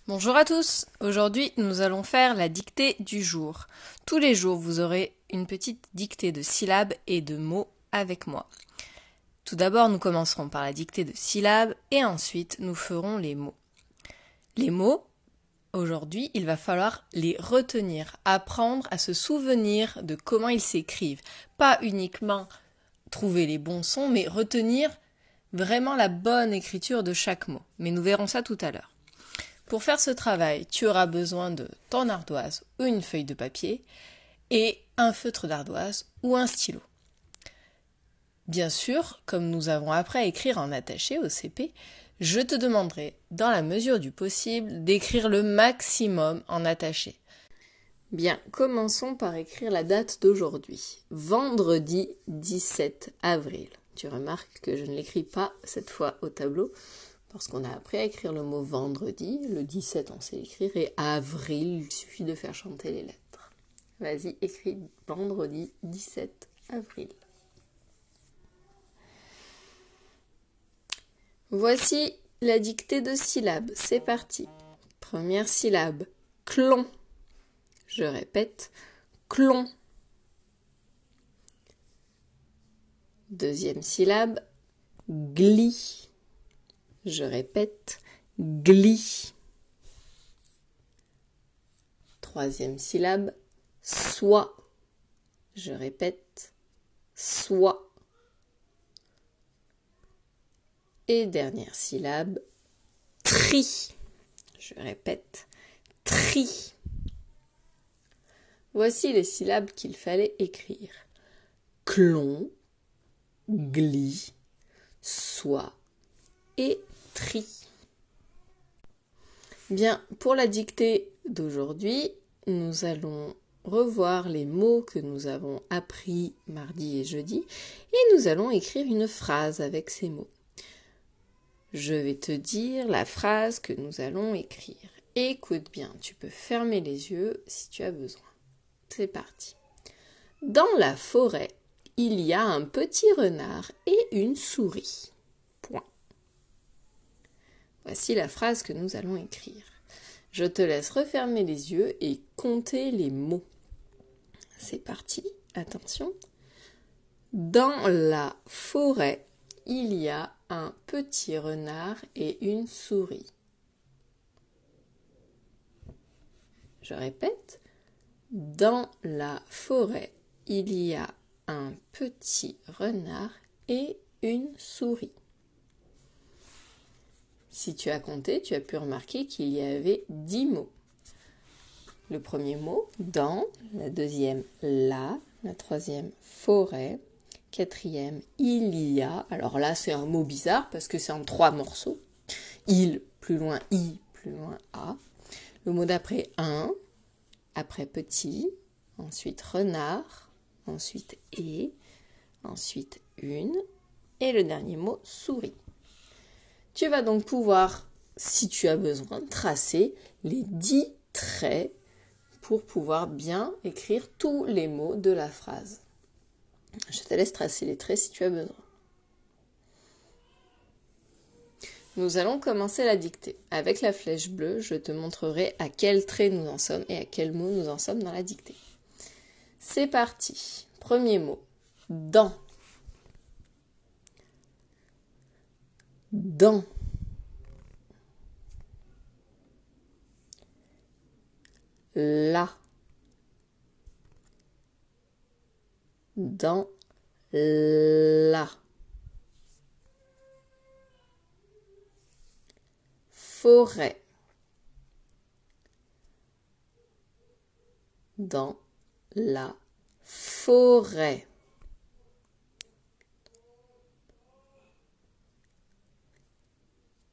Bonjour à tous, aujourd'hui nous allons faire la dictée du jour. Tous les jours vous aurez une petite dictée de syllabes et de mots avec moi. Tout d'abord nous commencerons par la dictée de syllabes et ensuite nous ferons les mots. Les mots, aujourd'hui il va falloir les retenir, apprendre à se souvenir de comment ils s'écrivent. Pas uniquement trouver les bons sons, mais retenir vraiment la bonne écriture de chaque mot. Mais nous verrons ça tout à l'heure. Pour faire ce travail, tu auras besoin de ton ardoise ou une feuille de papier et un feutre d'ardoise ou un stylo. Bien sûr, comme nous avons appris à écrire en attaché au CP, je te demanderai, dans la mesure du possible, d'écrire le maximum en attaché. Bien, commençons par écrire la date d'aujourd'hui. Vendredi 17 avril. Tu remarques que je ne l'écris pas cette fois au tableau, parce qu'on a appris à écrire le mot vendredi, le 17 on sait l'écrire, et avril, il suffit de faire chanter les lettres. Vas-y, écris vendredi 17 avril. Voici la dictée de syllabes, c'est parti. Première syllabe, clon. Je répète, clon. Deuxième syllabe, glis. Je répète, glis. Troisième syllabe, soie. Je répète, soie. Et dernière syllabe, tri. Je répète, tri. Voici les syllabes qu'il fallait écrire. Clon, glis, soie et tri. Bien, pour la dictée d'aujourd'hui, nous allons revoir les mots que nous avons appris mardi et jeudi et nous allons écrire une phrase avec ces mots. Je vais te dire la phrase que nous allons écrire. Écoute bien, tu peux fermer les yeux si tu as besoin. C'est parti. Dans la forêt, il y a un petit renard et une souris. Point. Voici la phrase que nous allons écrire. Je te laisse refermer les yeux et compter les mots. C'est parti, attention. Dans la forêt, il y a un petit renard et une souris. Je répète. Dans la forêt, il y a un petit renard et une souris. Si tu as compté, tu as pu remarquer qu'il y avait 10 mots. Le premier mot, dans, la deuxième, la troisième, forêt, quatrième, il y a. Alors là, c'est un mot bizarre parce que c'est en 3 morceaux. Il, plus loin, i, plus loin, a. Le mot d'après, un, après petit, ensuite renard, ensuite et, ensuite une, et le dernier mot, souris. Tu vas donc pouvoir, si tu as besoin, tracer les 10 traits pour pouvoir bien écrire tous les mots de la phrase. Je te laisse tracer les traits si tu as besoin. Nous allons commencer la dictée. Avec la flèche bleue, je te montrerai à quel trait nous en sommes et à quel mot nous en sommes dans la dictée. C'est parti. Premier mot, dans. Dans. Là. Dans. Là. Forêt. Dans la forêt.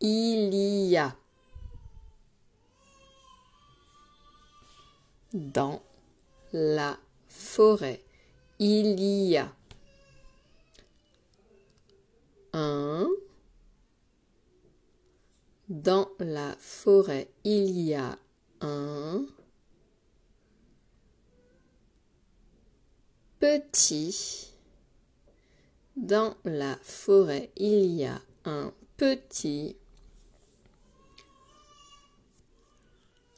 Il y a. Dans la forêt, il y a un. Dans la forêt, il y a un petit. Dans la forêt, il y a un petit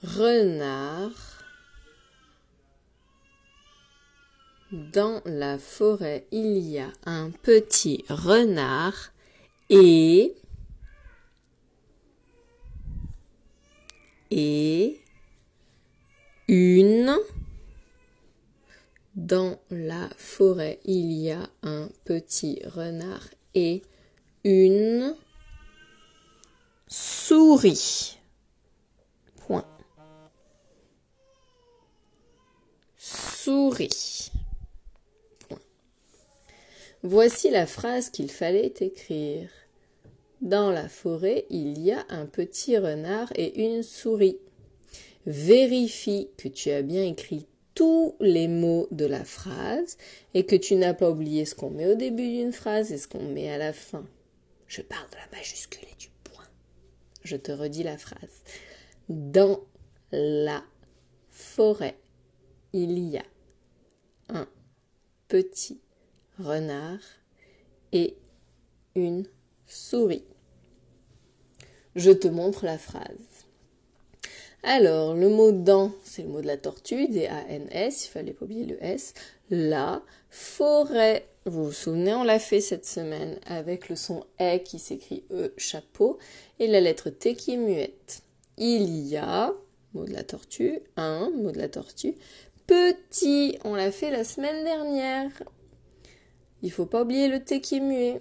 renard. Dans la forêt, il y a un petit renard et une. Dans la forêt, il y a un petit renard et une souris. Point. Souris. Point. Voici la phrase qu'il fallait écrire. Dans la forêt, il y a un petit renard et une souris. Vérifie que tu as bien écrit tous les mots de la phrase et que tu n'as pas oublié ce qu'on met au début d'une phrase et ce qu'on met à la fin. Je parle de la majuscule et du point. Je te redis la phrase. Dans la forêt, il y a un petit renard et une souris. Je te montre la phrase. Alors, le mot dans, c'est le mot de la tortue, D-A-N-S, il fallait pas oublier le S. La forêt, vous vous souvenez, on l'a fait cette semaine avec le son E qui s'écrit E, chapeau, et la lettre T qui est muette. Il y a, mot de la tortue, un, mot de la tortue, petit, on l'a fait la semaine dernière. Il faut pas oublier le T qui est muet.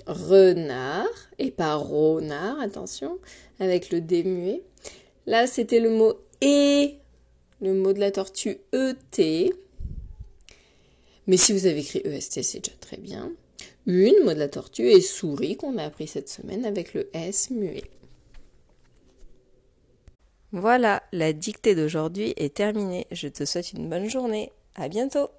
Renard, et pas renard, attention, avec le D muet. Là, c'était le mot « et », le mot de la tortue « et ». Mais si vous avez écrit « est », c'est déjà très bien. Une, mot de la tortue, et « souris » qu'on a appris cette semaine avec le « s » muet. Voilà, la dictée d'aujourd'hui est terminée. Je te souhaite une bonne journée. À bientôt.